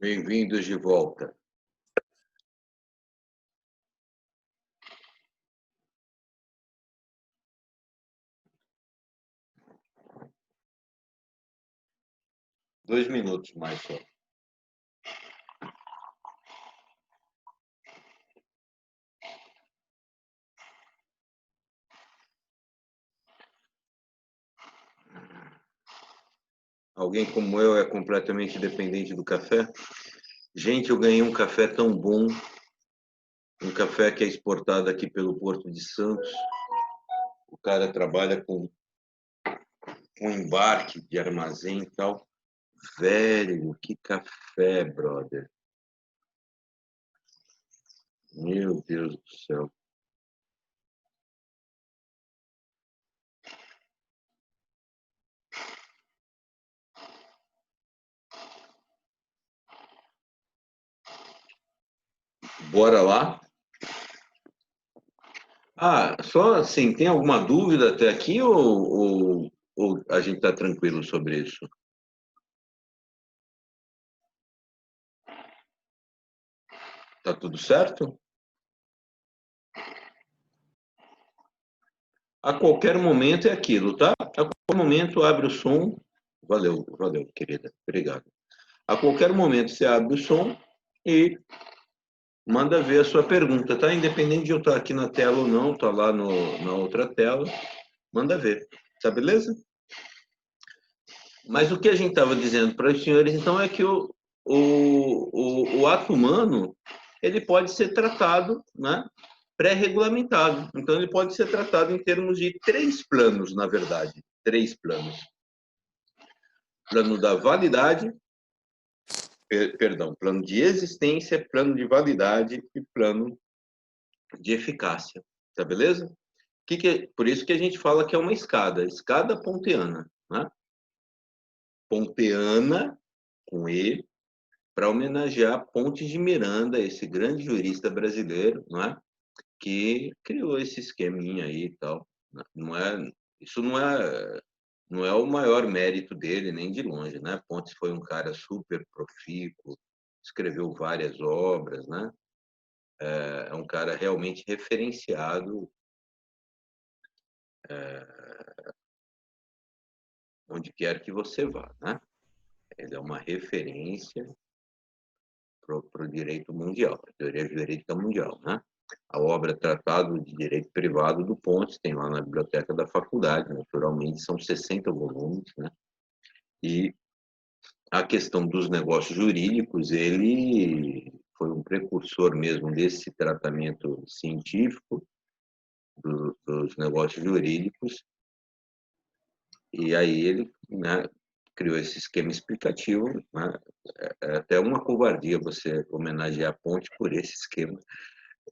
Bem-vindos de volta. Dois minutos mais só. Alguém como eu é completamente dependente do café? Gente, eu ganhei um café tão bom, um café que é exportado aqui pelo Porto de Santos. O cara trabalha com embarque de armazém e tal. Velho, que café, brother. Meu Deus do céu. Bora lá? Ah, só assim, tem alguma dúvida até aqui ou a gente está tranquilo sobre isso? Tá tudo certo? A qualquer momento é aquilo, tá? A qualquer momento abre o som. Valeu, valeu, querida. Obrigado. A qualquer momento você abre o som e manda ver a sua pergunta, tá? Independente de eu estar aqui na tela ou não, tá lá na outra tela, manda ver. Tá beleza? Mas o que a gente estava dizendo para os senhores, então, é que o ato humano ele pode ser tratado, né, pré-regulamentado. Então, ele pode ser tratado em termos de três planos, na verdade. Três planos. Plano da validade, perdão, plano de existência, plano de validade e plano de eficácia. Tá beleza? Por isso que a gente fala que é uma escada ponteana, né? Ponteana, com E, para homenagear Pontes de Miranda, esse grande jurista brasileiro, não é? Que criou esse esqueminha aí e tal. Não é, isso não é o maior mérito dele, nem de longe, né? Pontes foi um cara super profícuo, escreveu várias obras, né? É um cara realmente referenciado onde quer que você vá, né? Ele é uma referência para o direito mundial, a teoria jurídica mundial, né? A obra Tratado de Direito Privado do Pontes tem lá na biblioteca da faculdade, naturalmente são 60 volumes, né? E a questão dos negócios jurídicos, ele foi um precursor mesmo desse tratamento científico dos negócios jurídicos, e aí ele, né, criou esse esquema explicativo, né? É até uma covardia você homenagear a Ponte por esse esquema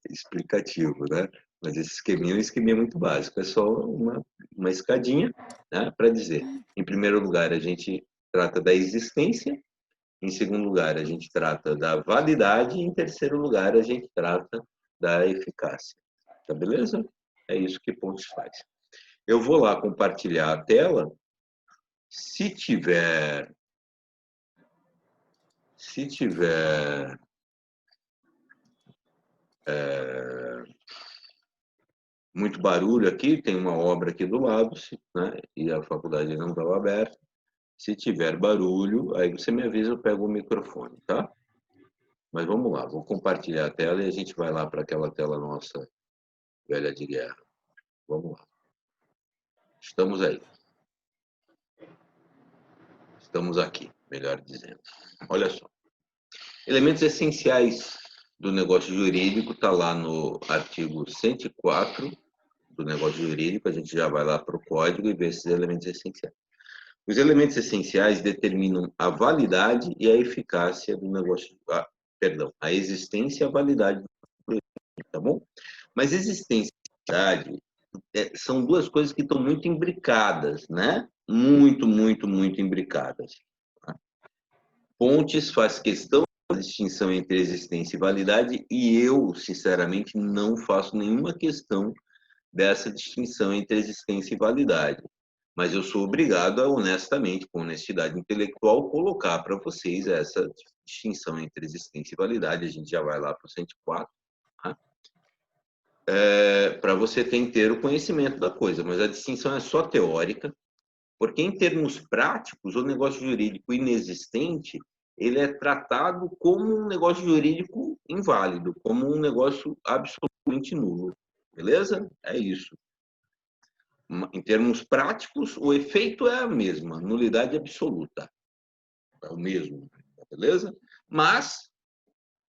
explicativo, né? Mas esse esqueminha é um esqueminha muito básico, é só uma escadinha, né, para dizer. Em primeiro lugar, a gente trata da existência, em segundo lugar, a gente trata da validade, e em terceiro lugar, a gente trata da eficácia. Tá beleza? É isso que Pontes faz. Eu vou lá compartilhar a tela. Se tiver muito barulho aqui, tem uma obra aqui do lado, né, e a faculdade não estava aberta. Se tiver barulho, aí você me avisa, eu pego o microfone, tá? Mas vamos lá, vou compartilhar a tela e a gente vai lá para aquela tela nossa velha de guerra. Vamos lá. Estamos aí. Estamos aqui, melhor dizendo. Olha só. Elementos essenciais do negócio jurídico está lá no artigo 104 do negócio jurídico. A gente já vai lá para o código e vê esses elementos essenciais. Os elementos essenciais determinam a validade e a eficácia do negócio, perdão, a existência e a validade do projeto, tá bom? Mas existência e validade são duas coisas que estão muito imbricadas, né? Muito imbricadas. Tá? Pontes faz questão da distinção entre existência e validade e eu, sinceramente, não faço nenhuma questão dessa distinção entre existência e validade. Mas eu sou obrigado a, honestamente, com honestidade intelectual, colocar para vocês essa distinção entre existência e validade, a gente já vai lá para o 104, tá? Para você ter inteiro conhecimento da coisa, mas a distinção é só teórica, porque em termos práticos, o negócio jurídico inexistente, ele é tratado como um negócio jurídico inválido, como um negócio absolutamente nulo, beleza? É isso. Em termos práticos, o efeito é a mesma, nulidade absoluta. É o mesmo, beleza? Mas,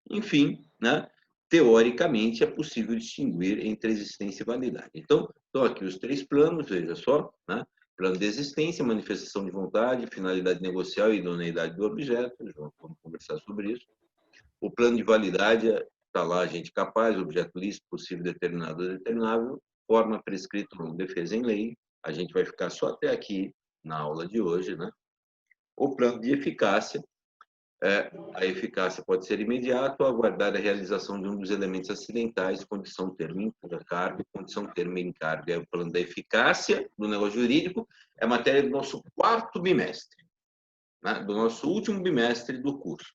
enfim, né? Teoricamente é possível distinguir entre existência e validade. Então, estão aqui os 3 planos, veja só, né? Plano de existência, manifestação de vontade, finalidade negocial e idoneidade do objeto, vamos conversar sobre isso. O plano de validade está lá, agente capaz, objeto lícito, possível, determinado ou determinável, forma prescrita ou defesa em lei. A gente vai ficar só até aqui na aula de hoje, né? O plano de eficácia, a eficácia pode ser imediata ou aguardar a realização de um dos elementos acidentais, condição, termo, encargo, condição, termo, encargo. É o plano da eficácia do negócio jurídico, é matéria do nosso 4º bimestre, né? Do nosso último bimestre do curso.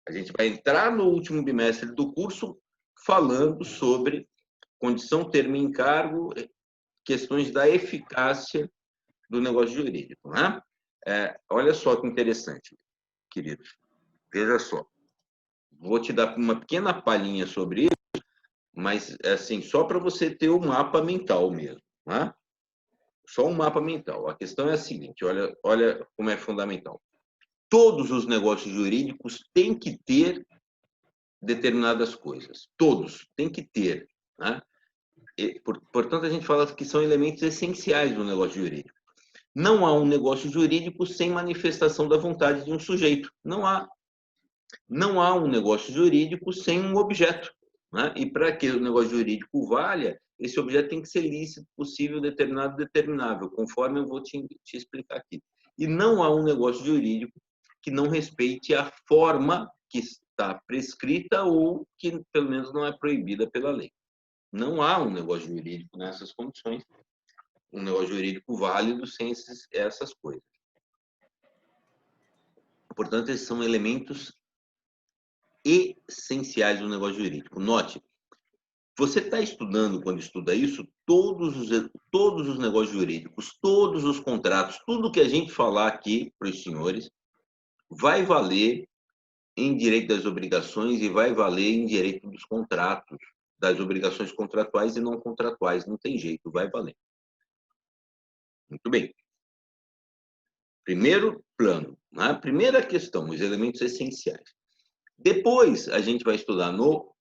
A gente vai entrar no último bimestre do curso falando sobre condição, termo, encargo, questões da eficácia do negócio jurídico, né? Olha só que interessante, queridos. Veja só, vou te dar uma pequena palhinha sobre isso, mas assim, só para você ter o mapa mental mesmo, né? Só um mapa mental. A questão é a seguinte, olha como é fundamental. Todos os negócios jurídicos têm que ter determinadas coisas. Todos têm que ter, né? Portanto, a gente fala que são elementos essenciais do negócio jurídico. Não há um negócio jurídico sem manifestação da vontade de um sujeito. Não há. Não há um negócio jurídico sem um objeto, né? E para que o negócio jurídico valha, esse objeto tem que ser lícito, possível, determinado, determinável, conforme eu vou te explicar aqui. E não há um negócio jurídico que não respeite a forma que está prescrita ou que, pelo menos, não é proibida pela lei. Não há um negócio jurídico nessas condições, um negócio jurídico válido sem essas coisas. Portanto, esses são elementos essenciais do negócio jurídico. Note, você está estudando, quando estuda isso, todos os negócios jurídicos, todos os contratos, tudo que a gente falar aqui para os senhores, vai valer em direito das obrigações e vai valer em direito dos contratos, das obrigações contratuais e não contratuais. Não tem jeito, vai valer. Muito bem. Primeiro plano, né? Primeira questão, os elementos essenciais. Depois, a gente vai estudar no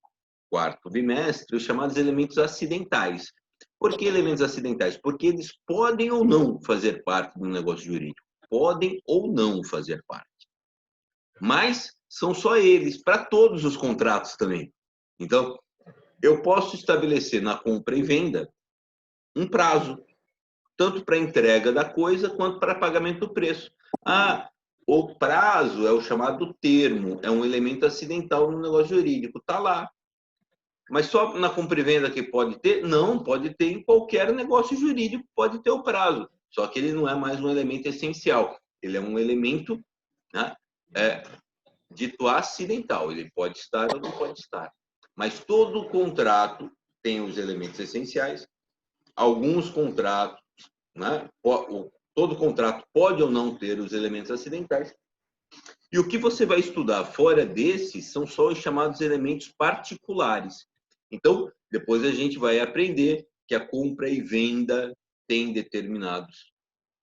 4º bimestre os chamados elementos acidentais. Por que elementos acidentais? Porque eles podem ou não fazer parte do negócio jurídico. Podem ou não fazer parte. Mas são só eles, para todos os contratos também. Então, eu posso estabelecer na compra e venda um prazo, tanto para entrega da coisa quanto para pagamento do preço. O prazo é o chamado termo, é um elemento acidental no negócio jurídico, está lá. Mas só na compra e venda que pode ter? Não, pode ter em qualquer negócio jurídico, pode ter o prazo. Só que ele não é mais um elemento essencial. Ele é um elemento, né, dito acidental. Ele pode estar ou não pode estar. Mas todo contrato tem os elementos essenciais. Alguns contratos, né, todo contrato pode ou não ter os elementos acidentais. E o que você vai estudar fora desses são só os chamados elementos particulares. Então, depois a gente vai aprender que a compra e venda tem determinados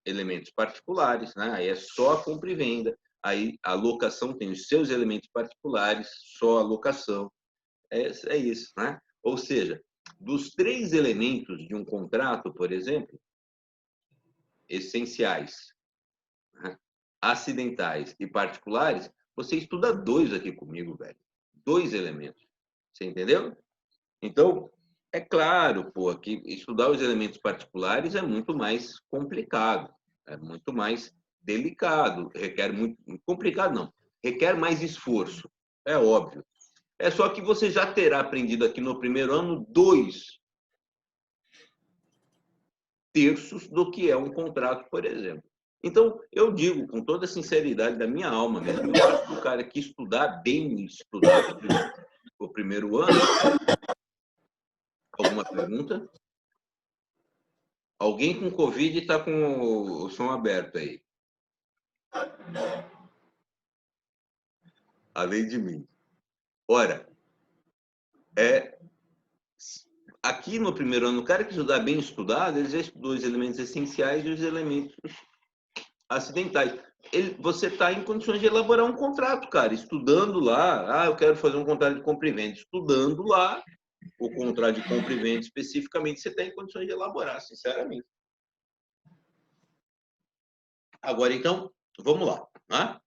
elementos particulares, né? Aí é só a compra e venda. Aí a locação tem os seus elementos particulares, só a locação. É isso, né? Ou seja, dos 3 elementos de um contrato, por exemplo, essenciais, né, acidentais e particulares, você estuda 2 aqui comigo, velho. 2 elementos. Você entendeu? Então, é claro, pô, que estudar os elementos particulares é muito mais complicado, é muito mais delicado, requer muito... Complicado não, requer mais esforço, é óbvio. É só que você já terá aprendido aqui no primeiro ano 2/3 do que é um contrato, por exemplo. Então, eu digo com toda a sinceridade da minha alma mesmo, eu acho que o cara que estudar bem estudado o primeiro ano. Alguma pergunta? Alguém com Covid está com o som aberto aí. Além de mim. Ora, aqui no primeiro ano, o cara que estudar bem estudado, ele já estudou os elementos essenciais e os elementos acidentais. Você está em condições de elaborar um contrato, cara, estudando lá. Ah, eu quero fazer um contrato de compra e venda. Estudando lá o contrato de compra e venda especificamente, você está em condições de elaborar, sinceramente. Agora, então, vamos lá. Né?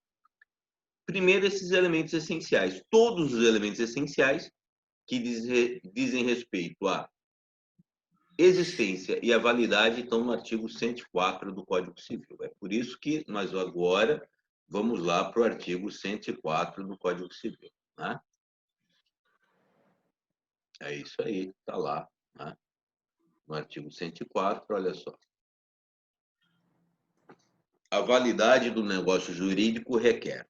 Primeiro, esses elementos essenciais. Todos os elementos essenciais que dizem respeito à existência e à validade estão no artigo 104 do Código Civil. É por isso que nós agora vamos lá para o artigo 104 do Código Civil. Né? É isso aí, está lá. Né? No artigo 104, olha só. A validade do negócio jurídico requer.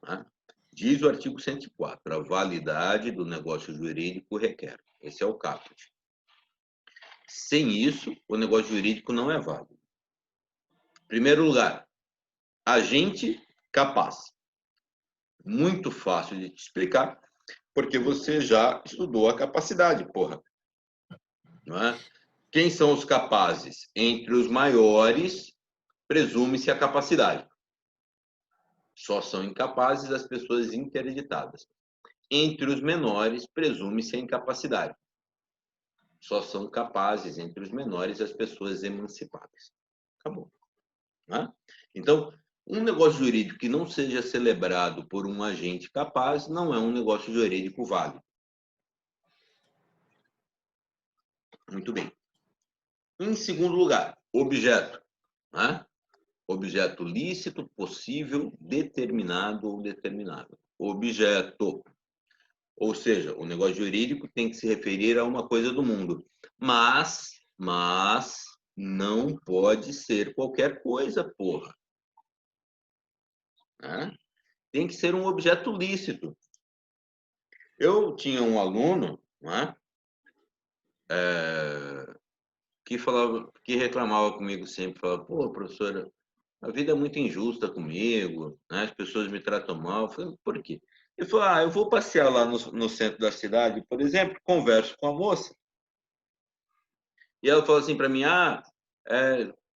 Né? Diz o artigo 104, a validade do negócio jurídico requer. Esse é o caput. Sem isso, o negócio jurídico não é válido. Em primeiro lugar, agente capaz. Muito fácil de te explicar, porque você já estudou a capacidade, porra. Não é? Quem são os capazes? Entre os maiores, presume-se a capacidade. Só são incapazes as pessoas interditadas. Entre os menores, presume-se a incapacidade. Só são capazes, entre os menores, as pessoas emancipadas. Acabou. Né? Então, um negócio jurídico que não seja celebrado por um agente capaz não é um negócio jurídico válido. Muito bem. Em segundo lugar, objeto. Né? Objeto lícito, possível, determinado ou determinado. Objeto. Ou seja, o negócio jurídico tem que se referir a uma coisa do mundo. Mas não pode ser qualquer coisa, porra. Né? Tem que ser um objeto lícito. Eu tinha um aluno, né, que reclamava comigo sempre, falava, pô, professora, a vida é muito injusta comigo, né? As pessoas me tratam mal. Eu falei, por quê? Ele falou, eu vou passear lá no centro da cidade, por exemplo, converso com a moça, e ela falou assim para mim,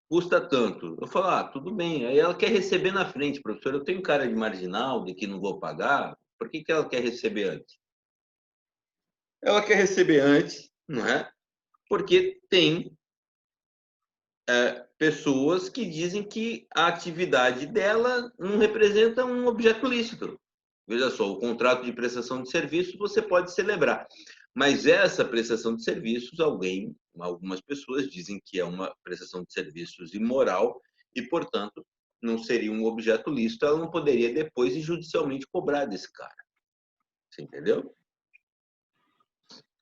custa tanto. Eu falo, tudo bem. Aí ela quer receber na frente, professor. Eu tenho cara de marginal, de que não vou pagar. Por que ela quer receber antes? Ela quer receber antes, não é? Porque tem pessoas que dizem que a atividade dela não representa um objeto lícito. Veja só, o contrato de prestação de serviço você pode celebrar, mas essa prestação de serviços, algumas pessoas dizem que é uma prestação de serviços imoral e, portanto, não seria um objeto lícito, ela não poderia depois judicialmente cobrar desse cara. Você entendeu?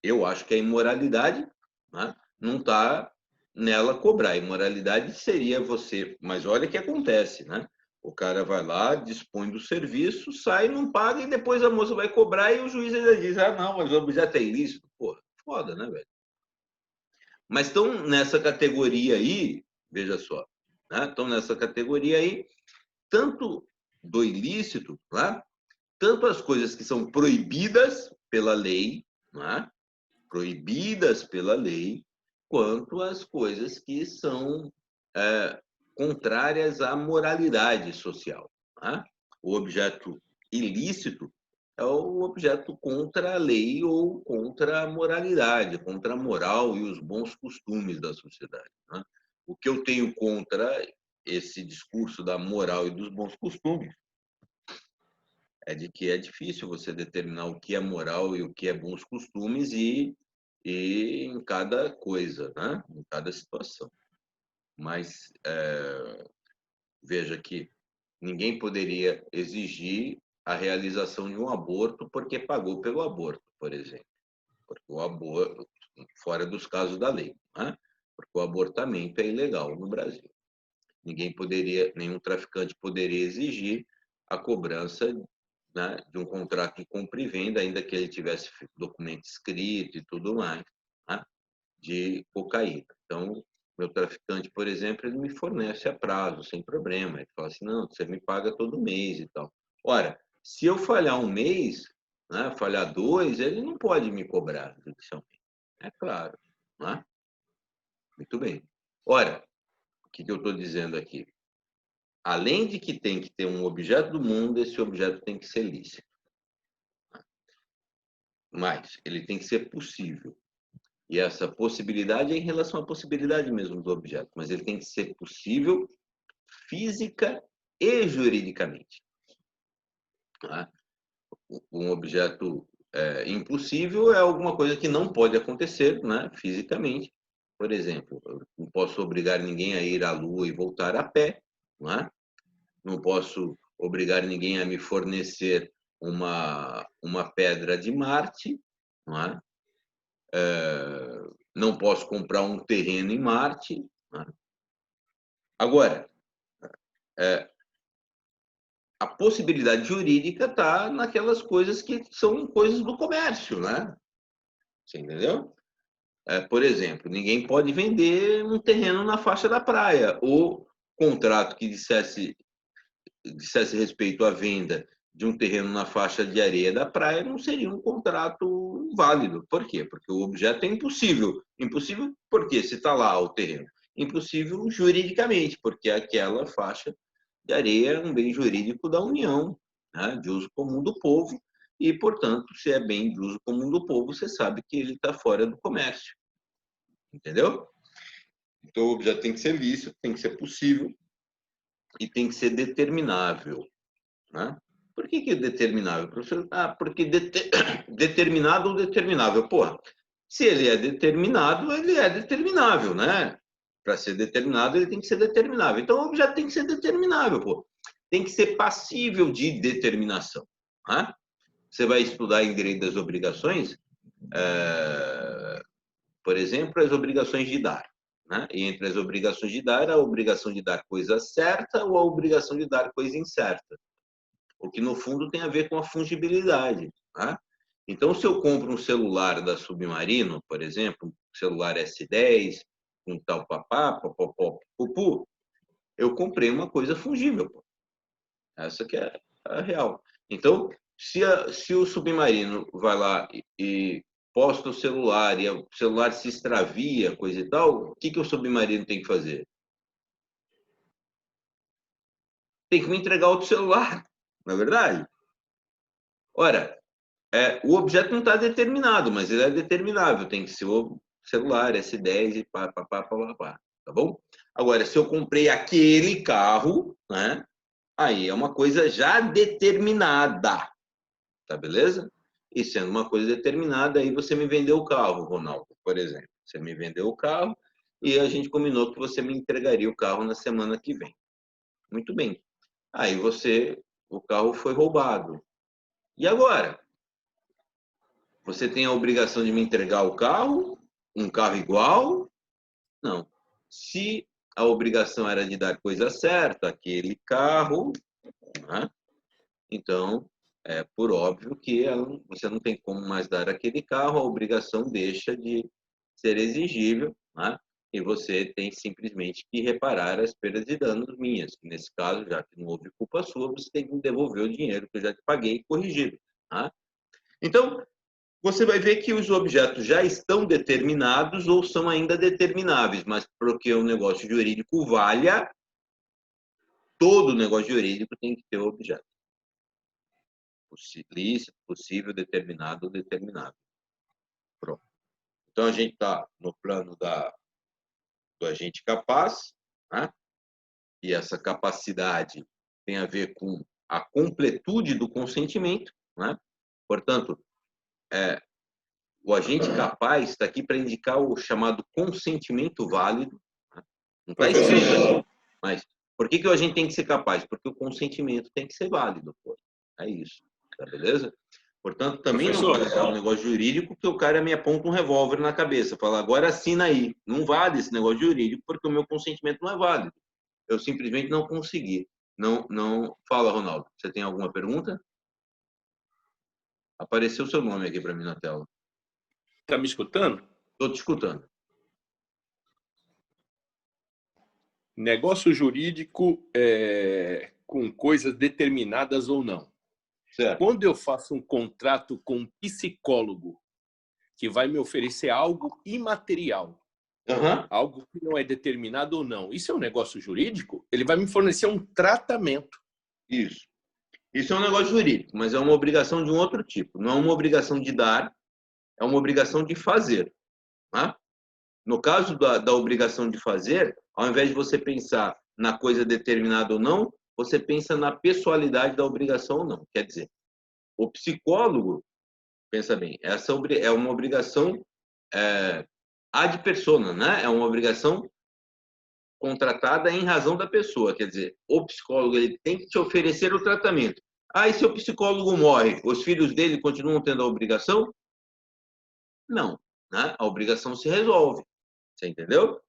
Eu acho que a imoralidade, né, não está nela cobrar. A imoralidade seria você... Mas olha o que acontece, né? O cara vai lá, dispõe do serviço, sai, não paga e depois a moça vai cobrar e o juiz ainda diz, não, mas o objeto é ilícito. Pô, foda, né, velho? Mas estão nessa categoria aí, veja só, né? Estão nessa categoria aí, tanto do ilícito, né? Tanto as coisas que são proibidas pela lei, né? Proibidas pela lei, quanto as coisas que são contrárias à moralidade social. Né? O objeto ilícito é o objeto contra a lei ou contra a moralidade, contra a moral e os bons costumes da sociedade. Né? O que eu tenho contra esse discurso da moral e dos bons costumes é de que é difícil você determinar o que é moral e o que é bons costumes e em cada coisa, né? Em cada situação. Mas veja que ninguém poderia exigir a realização de um aborto porque pagou pelo aborto, por exemplo. Porque o aborto, fora dos casos da lei, né? Porque o abortamento é ilegal no Brasil. nenhum traficante poderia exigir a cobrança, né, de um contrato de compra e venda, ainda que ele tivesse documento escrito e tudo mais, né, de cocaína. Então, meu traficante, por exemplo, ele me fornece a prazo, sem problema. Ele fala assim, não, você me paga todo mês e tal. Ora, se eu falhar um mês, né, falhar 2, ele não pode me cobrar judicialmente. É claro, né? Muito bem. Ora, o que eu estou dizendo aqui? Além de que tem que ter um objeto do mundo, esse objeto tem que ser lícito. Mas ele tem que ser possível. E essa possibilidade é em relação à possibilidade mesmo do objeto, mas ele tem que ser possível física e juridicamente. Tá? Um objeto impossível é alguma coisa que não pode acontecer, né, fisicamente. Por exemplo, eu não posso obrigar ninguém a ir à Lua e voltar a pé, não é? Não posso obrigar ninguém a me fornecer uma pedra de Marte, não é? Não posso comprar um terreno em Marte. Não é? Agora, a possibilidade jurídica está naquelas coisas que são coisas do comércio, né? Você entendeu? Por exemplo, ninguém pode vender um terreno na faixa da praia. O contrato que dissesse respeito à venda de um terreno na faixa de areia da praia não seria um contrato válido. Por quê? Porque o objeto é impossível. Impossível por quê? Se está lá o terreno. Impossível juridicamente, porque aquela faixa de areia é um bem jurídico da União, né, de uso comum do povo, e, portanto, se é bem de uso comum do povo, você sabe que ele está fora do comércio. Entendeu? Então, o objeto tem que ser lícito, tem que ser possível e tem que ser determinável. Né? Por que é determinável, professor? Porque determinado ou determinável. Porra, se ele é determinável, né? Para ser determinado, ele tem que ser determinável. Então, o objeto tem que ser determinável, pô. Tem que ser passível de determinação. Né? Você vai estudar em direito das obrigações, por exemplo, as obrigações de dar. Né? E entre as obrigações de dar, a obrigação de dar coisa certa ou a obrigação de dar coisa incerta. O que, no fundo, tem a ver com a fungibilidade. Tá? Então, se eu compro um celular da Submarino, por exemplo, um celular S10, um tal papá, popopó, pupu, eu comprei uma coisa fungível. Pô. Essa que é a real. Então, se o Submarino vai lá e posta o celular e o celular se extravia, coisa e tal, o que o Submarino tem que fazer? Tem que me entregar outro celular, não é verdade? Ora, o objeto não está determinado, mas ele é determinável. Tem que ser o celular, S10 e pá, tá bom? Agora, se eu comprei aquele carro, né? Aí é uma coisa já determinada, tá beleza? E sendo uma coisa determinada, aí você me vendeu o carro, Ronaldo, por exemplo. Você me vendeu o carro e a gente combinou que você me entregaria o carro na semana que vem. Muito bem. Aí o carro foi roubado. E agora? Você tem a obrigação de me entregar o carro? Um carro igual? Não. Se a obrigação era de dar coisa certa, aquele carro, né? Então, é por óbvio que você não tem como mais dar aquele carro, a obrigação deixa de ser exigível, né? E você tem simplesmente que reparar as perdas e danos minhas. Nesse caso, já que não houve culpa sua, você tem que me devolver o dinheiro que eu já te paguei corrigido. Tá? Então, você vai ver que os objetos já estão determinados ou são ainda determináveis, mas porque o negócio jurídico valha, todo negócio jurídico tem que ter o objeto. Lícito, possível, determinado ou determinável. Pronto. Então, a gente está no plano do agente capaz, né? E essa capacidade tem a ver com a completude do consentimento, né? Portanto, o agente capaz está aqui para indicar o chamado consentimento válido. Né? Não está escrito aqui, mas por que o agente tem que ser capaz? Porque o consentimento tem que ser válido. Pô. É isso, tá beleza? Portanto, também não pode ser um negócio jurídico que o cara me aponta um revólver na cabeça, fala, agora assina aí. Não vale esse negócio jurídico porque o meu consentimento não é válido. eu simplesmente não consegui. Não. Fala, Ronaldo. Você tem alguma pergunta? Apareceu seu nome aqui para mim na tela. Tá me escutando? Estou te escutando. Negócio jurídico com coisas determinadas ou não. Certo. Quando eu faço um contrato com um psicólogo que vai me oferecer algo imaterial, algo que não é determinado ou não, isso é um negócio jurídico? Ele vai me fornecer um tratamento. Isso. Isso é um negócio jurídico, mas é uma obrigação de um outro tipo. Não é uma obrigação de dar, é uma obrigação de fazer. Tá? No caso da obrigação de fazer, ao invés de você pensar na coisa determinada ou não, você pensa na pessoalidade da obrigação ou não. Quer dizer, o psicólogo, pensa bem, essa é uma obrigação ad persona, né? É uma obrigação contratada em razão da pessoa. Quer dizer, o psicólogo ele tem que te oferecer o tratamento. Ah, e se o psicólogo morre, os filhos dele continuam tendo a obrigação? Não, né? A obrigação se resolve. Você entendeu?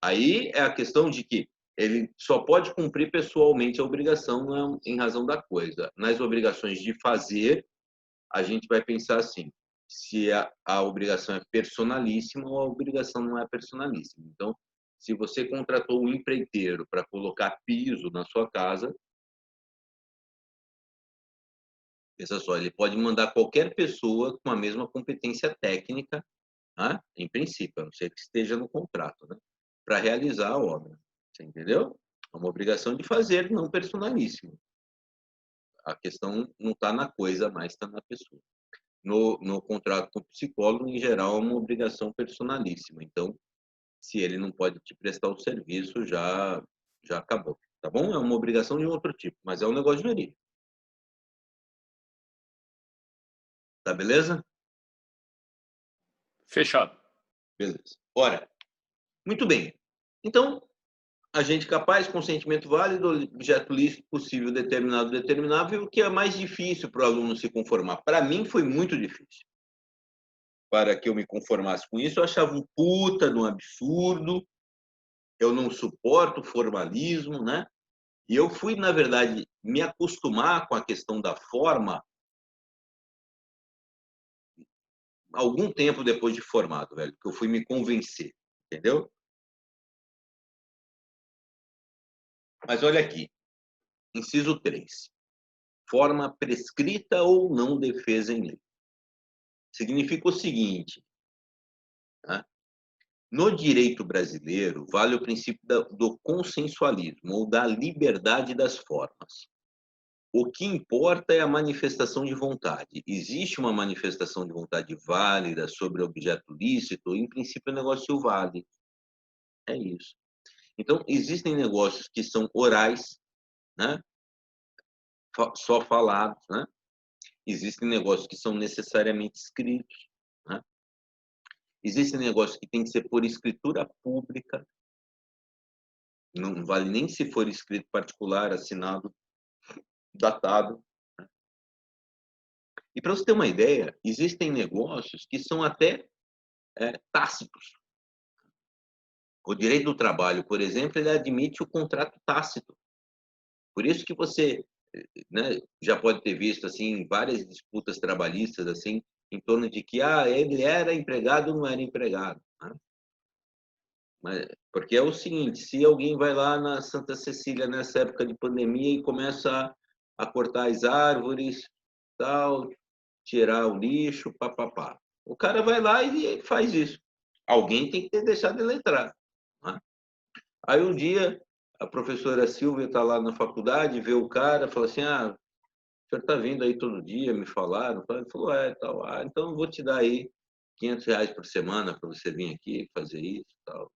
Aí é a questão de que ele só pode cumprir pessoalmente a obrigação em razão da coisa. Nas obrigações de fazer, a gente vai pensar assim, se a obrigação é personalíssima ou a obrigação não é personalíssima. Então, se você contratou um empreiteiro para colocar piso na sua casa, pensa só, ele pode mandar qualquer pessoa com a mesma competência técnica, né? Em princípio, a não ser que esteja no contrato, né? Para realizar a obra. Você entendeu? É uma obrigação de fazer, não personalíssima. A questão não está na coisa, mas está na pessoa. No contrato com o psicólogo, em geral, é uma obrigação personalíssima. Então, se ele não pode te prestar o serviço, já acabou. Tá bom? É uma obrigação de um outro tipo, mas é um negócio jurídico. Tá beleza? Fechado. Beleza. Ora, muito bem. Então, agente capaz, consentimento válido, objeto lícito, possível, determinado, determinável, o que é mais difícil para o aluno se conformar? Para mim foi muito difícil. Para que eu me conformasse com isso, eu achava um puta de um absurdo, eu não suporto formalismo, né? E eu fui, na verdade, me acostumar com a questão da forma algum tempo depois de formado, velho, que eu fui me convencer, entendeu? Mas olha aqui, inciso 3. Forma prescrita ou não defesa em lei. Significa o seguinte, né? No direito brasileiro, vale o princípio do consensualismo ou da liberdade das formas. O que importa é a manifestação de vontade. Existe uma manifestação de vontade válida sobre objeto lícito, em princípio o negócio vale. É isso. Então, existem negócios que são orais, né? Só falados, né? Existem negócios que são necessariamente escritos, né? Existem negócios que têm que ser por escritura pública, não vale nem se for escrito particular, assinado, datado. Né? E para você ter uma ideia, existem negócios que são até tácitos. O direito do trabalho, por exemplo, ele admite o contrato tácito. Por isso que você, né, já pode ter visto assim várias disputas trabalhistas assim em torno de que ele era empregado ou não era empregado. Né? Mas, porque é o seguinte, se alguém vai lá na Santa Cecília nessa época de pandemia e começa a cortar as árvores, tal, tirar o lixo, papapá. O cara vai lá e faz isso. Alguém tem que ter deixado ele entrar. Né? Aí um dia a professora Silvia está lá na faculdade, vê o cara, fala assim, o senhor está vindo aí todo dia, me falaram. Ele falou, tal. Então eu vou te dar aí R$ 500 por semana para você vir aqui fazer isso, tal.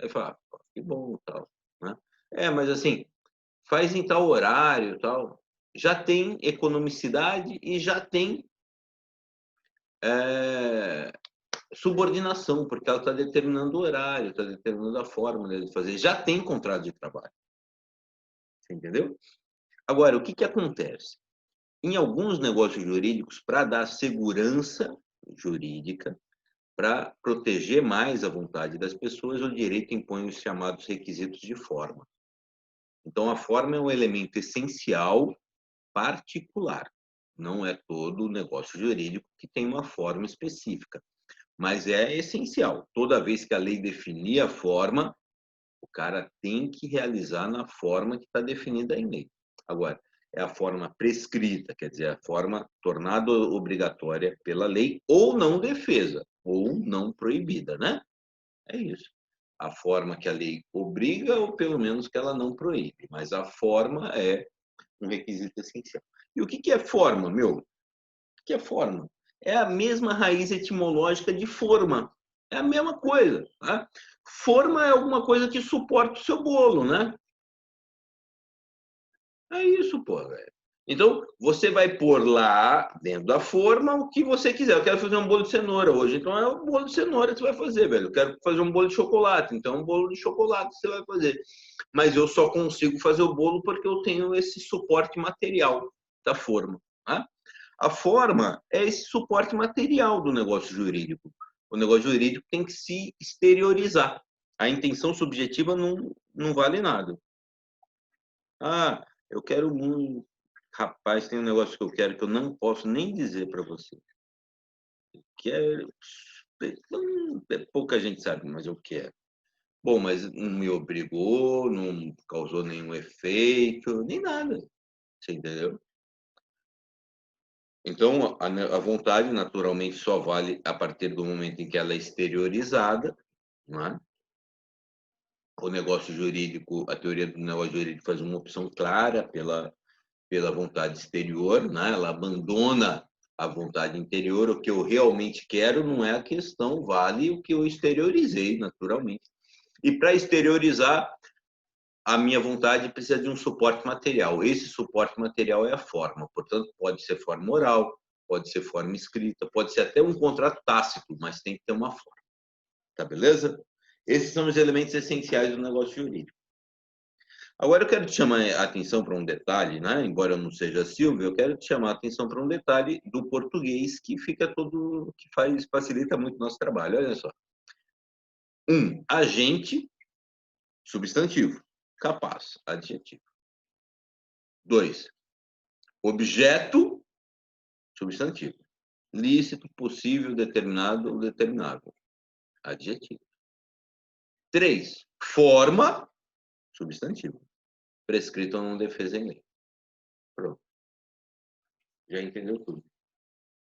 Aí fala, que bom, tal. Né? Mas assim, faz em tal horário, tal. Já tem economicidade e já tem subordinação, porque ela está determinando o horário, está determinando a forma de fazer. Já tem contrato de trabalho. Você entendeu? Agora, o que acontece? Em alguns negócios jurídicos, para dar segurança jurídica, para proteger mais a vontade das pessoas, o direito impõe os chamados requisitos de forma. Então, a forma é um elemento essencial particular. Não é todo negócio jurídico que tem uma forma específica, mas é essencial. Toda vez que a lei definir a forma, o cara tem que realizar na forma que está definida em lei. Agora, é a forma prescrita, quer dizer, a forma tornada obrigatória pela lei ou não defesa, ou não proibida, né? É isso. A forma que a lei obriga ou pelo menos que ela não proíbe, mas a forma é um requisito essencial. E o que é forma, meu? O que é forma? É a mesma raiz etimológica de forma. É a mesma coisa. Tá? Forma é alguma coisa que suporta o seu bolo, né? É isso, pô, velho. Então, você vai pôr lá, dentro da forma, o que você quiser. Eu quero fazer um bolo de cenoura hoje, então é o bolo de cenoura que você vai fazer, velho. Eu quero fazer um bolo de chocolate, então é um bolo de chocolate que você vai fazer. Mas eu só consigo fazer o bolo porque eu tenho esse suporte material da forma. Tá? A forma é esse suporte material do negócio jurídico. O negócio jurídico tem que se exteriorizar. A intenção subjetiva não vale nada. Ah, eu quero muito. Rapaz, tem um negócio que eu quero que eu não posso nem dizer para você. Que pouca gente sabe, mas eu quero. Bom, mas não me obrigou, não causou nenhum efeito, nem nada. Você entendeu? Então, a vontade, naturalmente, só vale a partir do momento em que ela é exteriorizada, não é? O negócio jurídico, a teoria do negócio jurídico faz uma opção clara pela vontade exterior, né? Ela abandona a vontade interior. O que eu realmente quero não é a questão, vale o que eu exteriorizei, naturalmente. E para exteriorizar, a minha vontade precisa de um suporte material. Esse suporte material é a forma. Portanto, pode ser forma oral, pode ser forma escrita, pode ser até um contrato tácito, mas tem que ter uma forma. Tá beleza? Esses são os elementos essenciais do negócio jurídico. Agora eu quero te chamar a atenção para um detalhe, né? Embora eu não seja Silvio, eu quero te chamar a atenção para um detalhe do português que fica todo, que facilita muito o nosso trabalho. Olha só. Agente, substantivo. Capaz, adjetivo. 2, objeto, substantivo. Lícito, possível, determinado ou determinável. Adjetivo. 3, forma, substantivo. Prescrito ou não defesa em lei. Pronto. Já entendeu tudo.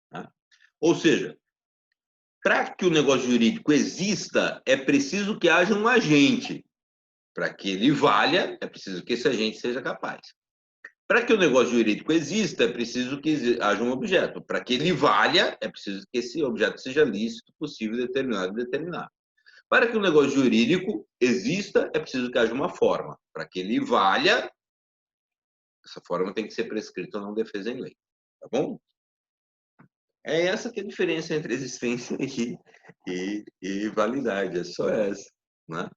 Tá? Ou seja, para que o negócio jurídico exista, é preciso que haja um agente. Para que ele valha, é preciso que esse agente seja capaz. Para que o negócio jurídico exista, é preciso que haja um objeto. Para que ele valha, é preciso que esse objeto seja lícito, possível, determinado e determinado. Para que o negócio jurídico exista, é preciso que haja uma forma. Para que ele valha, essa forma tem que ser prescrita ou não defesa em lei. Tá bom? É essa que é a diferença entre existência e validade. É só essa. Né?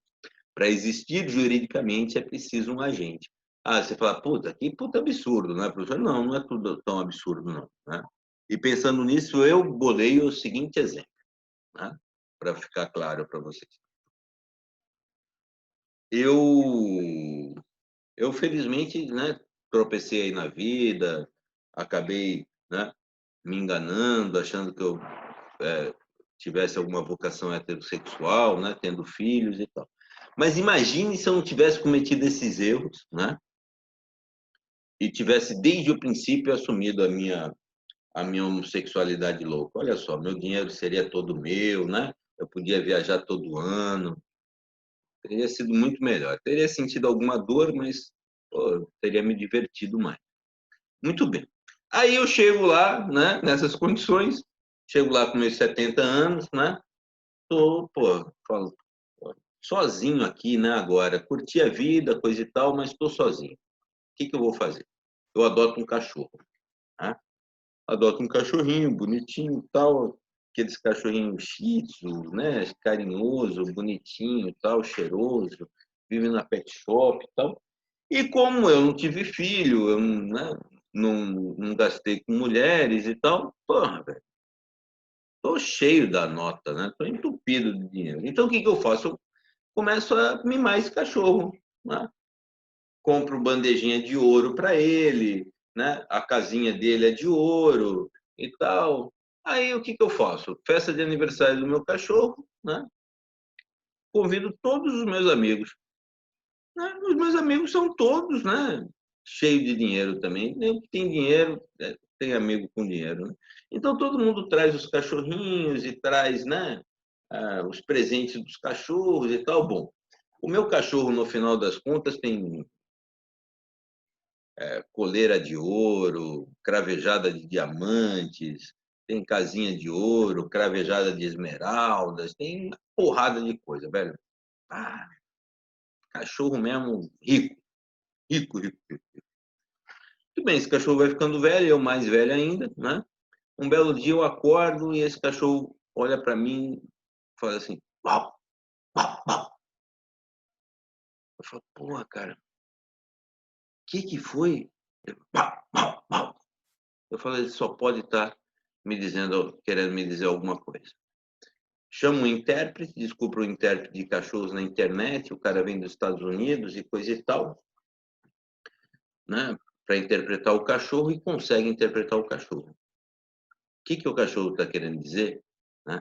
Para existir juridicamente é preciso um agente. Ah, você fala, puta, que puta absurdo, né, professor? Não, não é tudo tão absurdo, não. Né? E pensando nisso, eu bolei o seguinte exemplo, né? Para ficar claro para vocês. Eu felizmente, né, tropecei aí na vida, acabei, né, me enganando, achando que eu tivesse alguma vocação heterossexual, né, tendo filhos e tal. Mas imagine se eu não tivesse cometido esses erros, né? E tivesse desde o princípio assumido a minha homossexualidade louca. Olha só, meu dinheiro seria todo meu, né? Eu podia viajar todo ano. Teria sido muito melhor. Teria sentido alguma dor, mas pô, teria me divertido mais. Muito bem. Aí eu chego lá, né, nessas condições, chego lá com meus 70 anos, né? Tô, pô, falo, sozinho aqui, né, agora. Curti a vida, coisa e tal, mas estou sozinho. O que eu vou fazer? Eu adoto um cachorro. Né? Adoto um cachorrinho bonitinho e tal, aqueles cachorrinhos shih tzu, né, carinhoso, bonitinho, tal, cheiroso, vive na pet shop e tal. E como eu não tive filho, eu né, não gastei com mulheres e tal, porra, velho. estou cheio da nota, né? Estou entupido de dinheiro. Então, o que eu faço? Eu começo a mimar esse cachorro, né? Compro bandejinha de ouro para ele, né? A casinha dele é de ouro e tal. Aí, o que eu faço? Festa de aniversário do meu cachorro, né? Convido todos os meus amigos. Né? Os meus amigos são todos, né? Cheios de dinheiro também. Nem que tem dinheiro, tem amigo com dinheiro. Né? Então, todo mundo traz os cachorrinhos e traz, né? Os presentes dos cachorros e tal. Bom, o meu cachorro, no final das contas, tem coleira de ouro, cravejada de diamantes, tem casinha de ouro, cravejada de esmeraldas, tem uma porrada de coisa, velho. Cachorro mesmo rico, rico, rico, rico. Tudo bem, esse cachorro vai ficando velho, eu mais velho ainda, né? Um belo dia eu acordo e esse cachorro olha para mim e fala assim, uau, uau, uau. Eu falo, porra, cara, que foi? Eu falei, ele só pode estar me dizendo, querendo me dizer alguma coisa. Chamo um intérprete, descubro o intérprete de cachorros na internet, o cara vem dos Estados Unidos e coisa e tal, né? Para interpretar o cachorro e consegue interpretar o cachorro. O que o cachorro está querendo dizer? Né?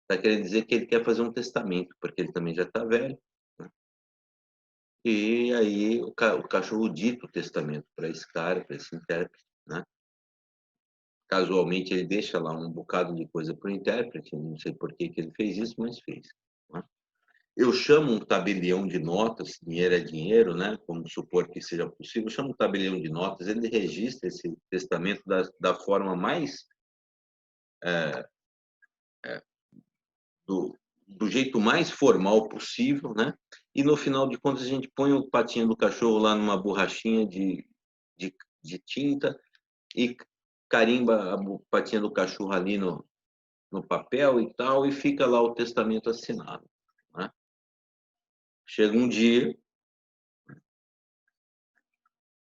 Está querendo dizer que ele quer fazer um testamento, porque ele também já está velho. Né? E aí o cachorro dita o testamento para esse cara, para esse intérprete. Né? Casualmente ele deixa lá um bocado de coisa para o intérprete, não sei por que ele fez isso, mas fez. Né? Eu chamo um tabelião de notas, dinheiro é dinheiro, né? Vamos supor que seja possível, eu chamo um tabelião de notas, ele registra esse testamento da forma mais... do jeito mais formal possível, né? E no final de contas a gente põe o patinho do cachorro lá numa borrachinha de tinta e carimba a patinha do cachorro ali no papel e tal, e fica lá o testamento assinado. Né? Chega um dia,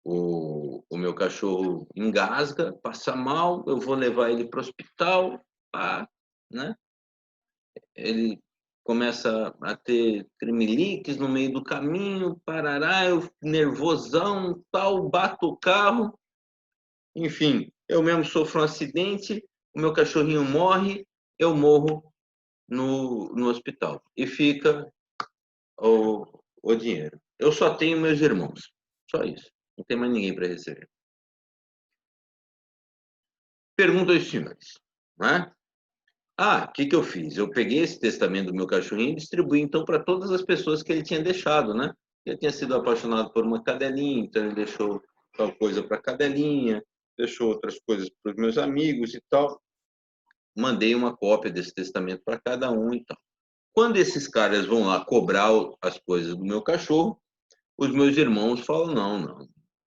o meu cachorro engasga, passa mal, eu vou levar ele para o hospital, né? Ele começa a ter tremeliques no meio do caminho, parará, eu nervosão, tal, bato o carro, enfim, eu mesmo sofro um acidente, o meu cachorrinho morre, eu morro no hospital e fica o dinheiro. Eu só tenho meus irmãos, só isso, não tem mais ninguém para receber. Pergunta aos senhores, né? O que eu fiz? Eu peguei esse testamento do meu cachorrinho e distribuí, então, para todas as pessoas que ele tinha deixado, né? Ele tinha sido apaixonado por uma cadelinha, então ele deixou tal coisa para a cadelinha, deixou outras coisas para os meus amigos e tal. Mandei uma cópia desse testamento para cada um e tal. Quando esses caras vão lá cobrar as coisas do meu cachorro, os meus irmãos falam, não,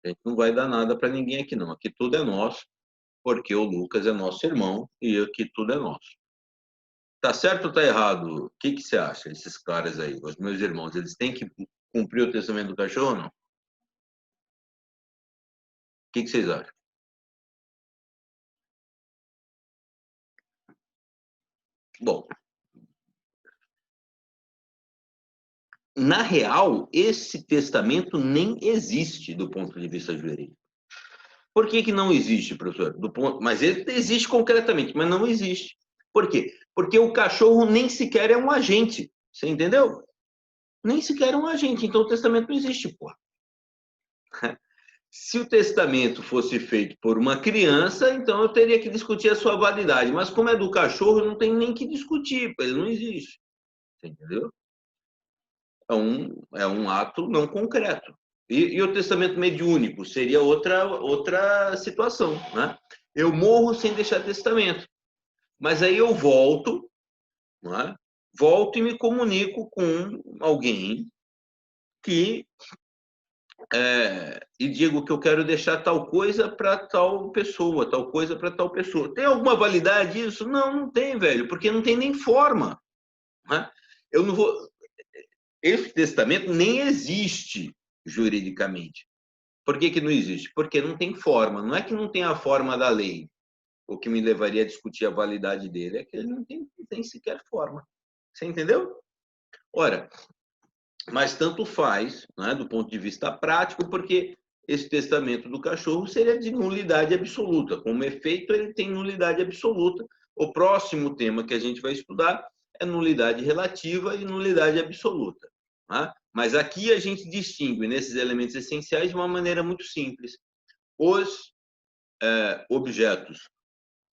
a gente não vai dar nada para ninguém aqui não, aqui tudo é nosso, porque o Lucas é nosso irmão e aqui tudo é nosso. Tá certo ou tá errado? O que você acha, esses caras aí, os meus irmãos, eles têm que cumprir o testamento do cachorro ou não? O que vocês acham? Bom, na real, esse testamento nem existe do ponto de vista jurídico. Por que não existe, professor? Mas ele existe concretamente, mas não existe. Por quê? Porque o cachorro nem sequer é um agente. Você entendeu? Nem sequer é um agente. Então o testamento não existe, porra. Se o testamento fosse feito por uma criança, então eu teria que discutir a sua validade. Mas como é do cachorro, não tem nem que discutir, ele não existe. Você entendeu? É um ato não concreto. E o testamento mediúnico seria outra situação, né? Eu morro sem deixar testamento. Mas aí eu volto, né? Volto e me comunico com alguém que e digo que eu quero deixar tal coisa para tal pessoa, tal coisa para tal pessoa. Tem alguma validade isso? Não tem, velho, porque não tem nem forma. Né? Eu não vou. Esse testamento nem existe juridicamente. Por que não existe? Porque não tem forma. Não é que não tem a forma da lei. o que me levaria a discutir a validade dele é que ele não tem sequer forma. Você entendeu? Ora, mas tanto faz, né, do ponto de vista prático, porque esse testamento do cachorro seria de nulidade absoluta. Como efeito, ele tem nulidade absoluta. O próximo tema que a gente vai estudar é nulidade relativa e nulidade absoluta. Né? Mas aqui a gente distingue nesses elementos essenciais de uma maneira muito simples. Os objetos,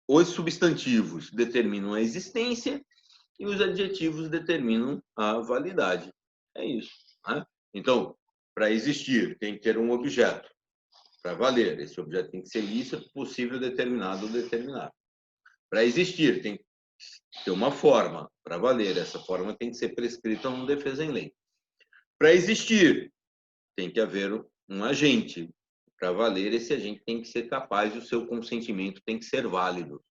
os substantivos determinam a existência e os adjetivos determinam a validade. É isso. Né? Então, para existir, tem que ter um objeto. Para valer, esse objeto tem que ser lícito, possível, determinado ou determinado. Para existir, tem que ter uma forma. Para valer, essa forma tem que ser prescrita ou não defesa em lei. Para existir, tem que haver um agente. Para valer, esse agente tem que ser capaz e o seu consentimento tem que ser válido.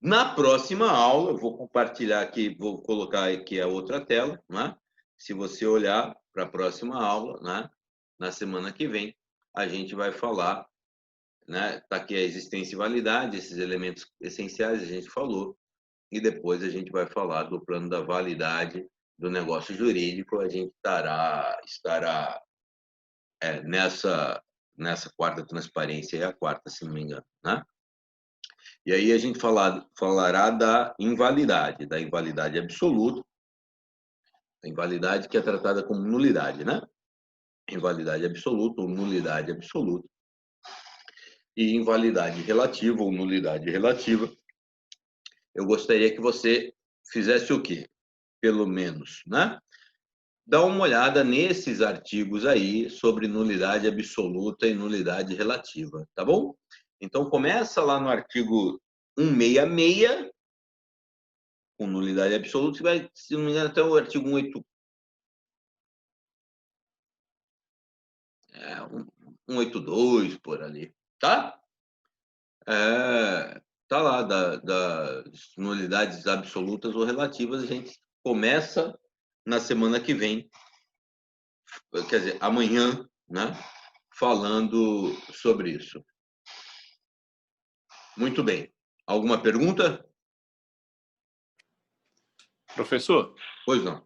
Na próxima aula, eu vou compartilhar aqui, vou colocar aqui a outra tela, né? Se você olhar para a próxima aula, né? Na semana que vem, a gente vai falar, né? Tá aqui a existência e validade, esses elementos essenciais a gente falou, e depois a gente vai falar do plano da validade do negócio jurídico. A gente estará nessa quarta transparência e a quarta, se não me engano, né? E aí a gente falará da invalidade absoluta, a invalidade que é tratada como nulidade, né? Invalidade absoluta ou nulidade absoluta. E invalidade relativa ou nulidade relativa. Eu gostaria que você fizesse o quê? Pelo menos, né? Dá uma olhada nesses artigos aí sobre nulidade absoluta e nulidade relativa, tá bom? Então, começa lá no artigo 166, com nulidade absoluta, e vai, se não me engano, até o artigo 182, por ali, tá? Tá lá, das nulidades absolutas ou relativas, a gente começa na semana que vem, quer dizer, amanhã, né? Falando sobre isso. Muito bem. Alguma pergunta? Professor? Pois não.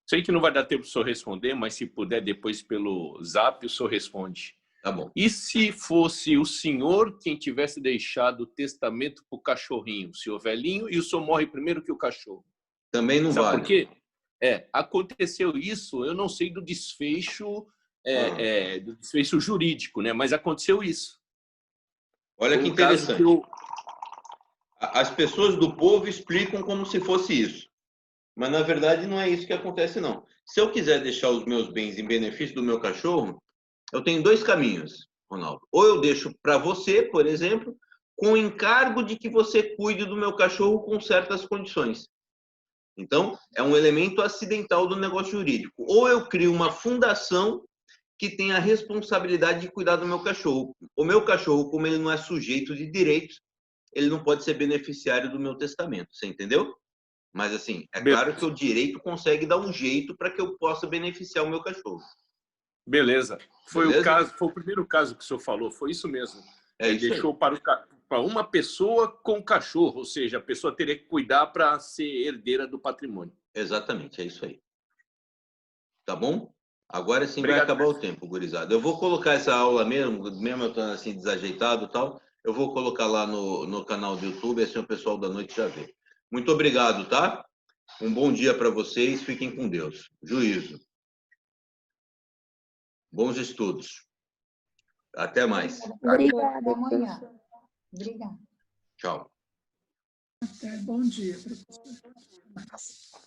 Sei que não vai dar tempo para o senhor responder, mas se puder depois pelo zap, o senhor responde. Tá bom. E se fosse o senhor quem tivesse deixado o testamento para o cachorrinho, o senhor velhinho, e o senhor morre primeiro que o cachorro? Também não Sabe vale. por quê? Aconteceu isso, eu não sei do desfecho, do desfecho jurídico, né? Mas aconteceu isso. Olha que interessante. As pessoas do povo explicam como se fosse isso. Mas, na verdade, não é isso que acontece, não. Se eu quiser deixar os meus bens em benefício do meu cachorro, eu tenho dois caminhos, Ronaldo. Ou eu deixo para você, por exemplo, com o encargo de que você cuide do meu cachorro com certas condições. Então, é um elemento acidental do negócio jurídico. Ou eu crio uma fundação que tem a responsabilidade de cuidar do meu cachorro. O meu cachorro, como ele não é sujeito de direitos, ele não pode ser beneficiário do meu testamento. Você entendeu? Mas, assim, é claro que o direito consegue dar um jeito para que eu possa beneficiar o meu cachorro. Beleza. Beleza? Foi o primeiro caso que o senhor falou, foi isso mesmo. Isso deixou aí. para uma pessoa com cachorro, ou seja, a pessoa teria que cuidar para ser herdeira do patrimônio. Exatamente, é isso aí. Tá bom? Agora sim. Obrigado. Vai acabar o tempo, gurizada. Eu vou colocar essa aula mesmo eu estando assim desajeitado e tal, eu vou colocar lá no canal do YouTube, assim o pessoal da noite já vê. Muito obrigado, tá? Um bom dia para vocês, fiquem com Deus. Juízo. Bons estudos. Até mais. Obrigada. Até amanhã. Obrigada. Tchau. Bom dia, professor.